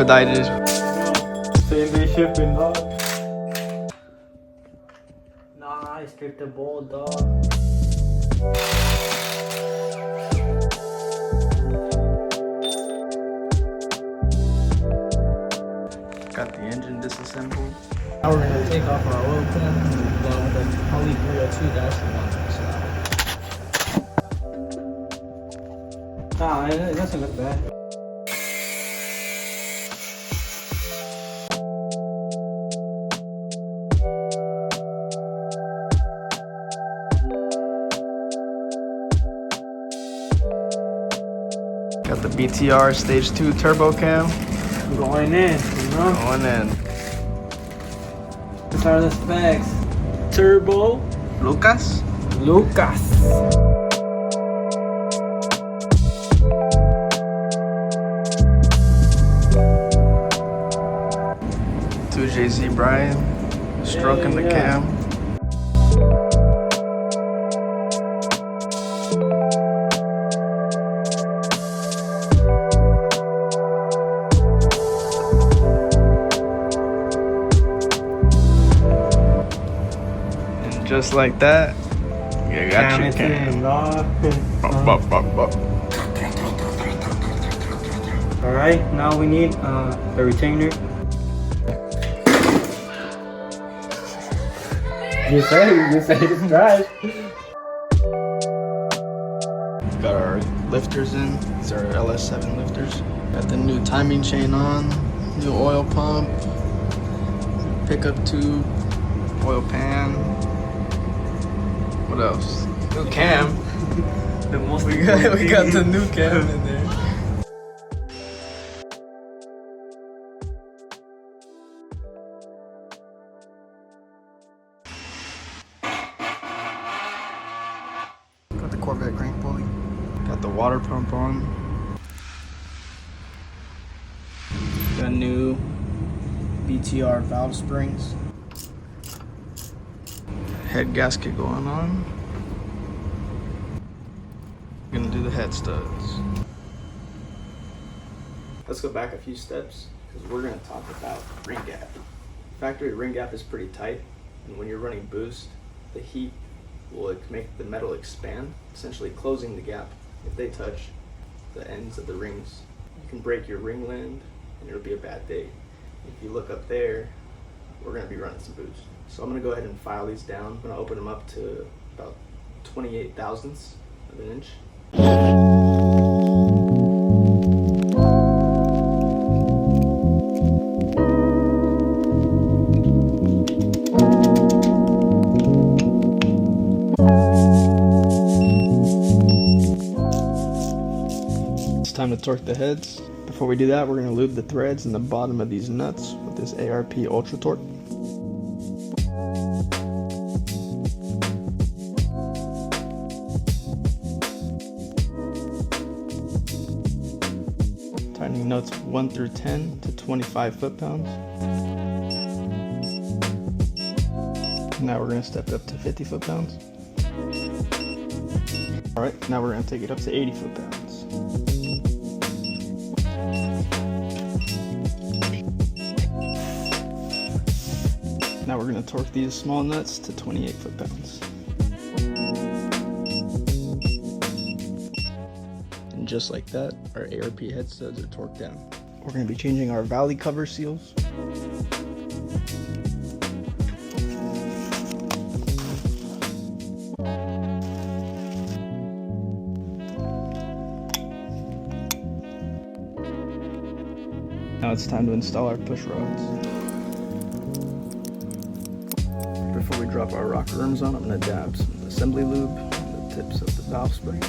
expedited. Same day shipping, dog. Nah, I skipped the ball, dog. Got the engine disassembled. Now we're gonna take off our oil pan and go with the Holley 302-1. Nah, it doesn't look bad. Got the BTR Stage 2 turbo cam. Going in, you know? Going in. These are the specs. Turbo. Lucas? Lucas. 2JZ Brian. Stroking the cam. Just like that, you got your cam. Alright, now we need a retainer. You say it's right. Got our lifters in. These are LS7 lifters. Got the new timing chain on, new oil pump, pickup tube, oil pan. What else? New cam. The most we got the new cam in there. Got the Corvette crank pulley. Got the water pump on. Got new BTR Valve Springs. Head gasket going on. Gonna do the head studs. Let's go back a few steps because we're gonna talk about ring gap. Factory ring gap is pretty tight, and when you're running boost, the heat will make the metal expand, essentially closing the gap. If they touch the ends of the rings, you can break your ringland and it'll be a bad day. If you look up there, we're gonna be running some boost. So I'm gonna go ahead and file these down. I'm gonna open them up to about 28 thousandths of an inch. It's time to torque the heads. Before we do that, we're gonna lube the threads in the bottom of these nuts with this ARP Ultra Torque. Tightening nuts 1 through 10 to 25 foot-pounds. Now we're going to step it up to 50 foot-pounds. Alright, now we're going to take it up to 80 foot-pounds. Now we're going to torque these small nuts to 28 foot-pounds. And just like that, our ARP head studs are torqued down. We're going to be changing our valley cover seals. Now it's time to install our push rods. Before we drop our rocker arms on, I'm going to dab some assembly lube on the tips of the valve springs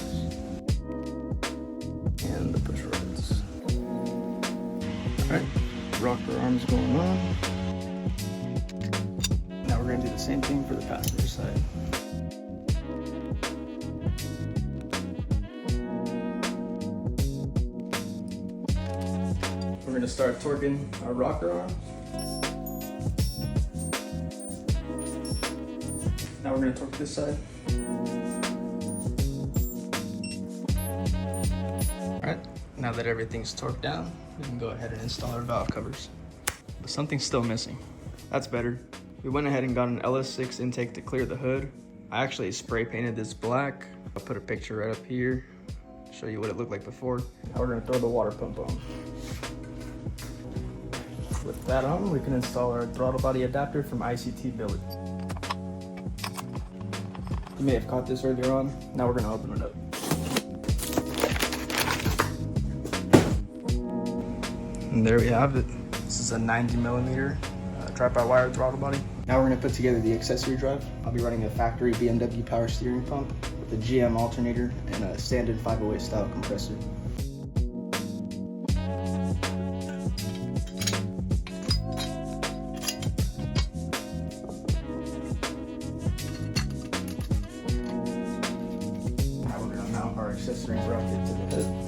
and the push rods. Alright, rocker arms going on. Now we're going to do the same thing for the passenger side. We're going to start torquing our rocker arms. Now we're going to torque this side. Alright, Now that everything's torqued down, we can go ahead and install our valve covers. But something's still missing. That's better. We went ahead and got an LS6 intake to clear the hood. I actually spray painted this black. I'll put a picture right up here, show you what it looked like before. Now we're gonna throw the water pump on. With that on, we can install our throttle body adapter from ICT Billet. You may have caught this earlier on. Now we're gonna open it up. And there we have it. This is a 90mm tri-wire throttle body. Now we're gonna put together the accessory drive. I'll be running a factory BMW power steering pump with a GM alternator and a Sanden 508 style compressor. Now we're gonna mount our accessory bracket to the hood.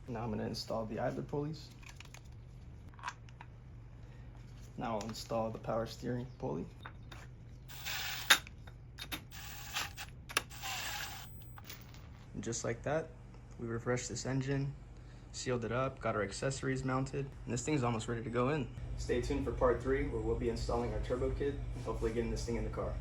Now I'm going to install the idler pulleys. Now I'll install the power steering pulley. And just like that, we refreshed this engine, sealed it up, got our accessories mounted, and this thing's almost ready to go in. Stay tuned for part 3 where we'll be installing our turbo kit and hopefully getting this thing in the car.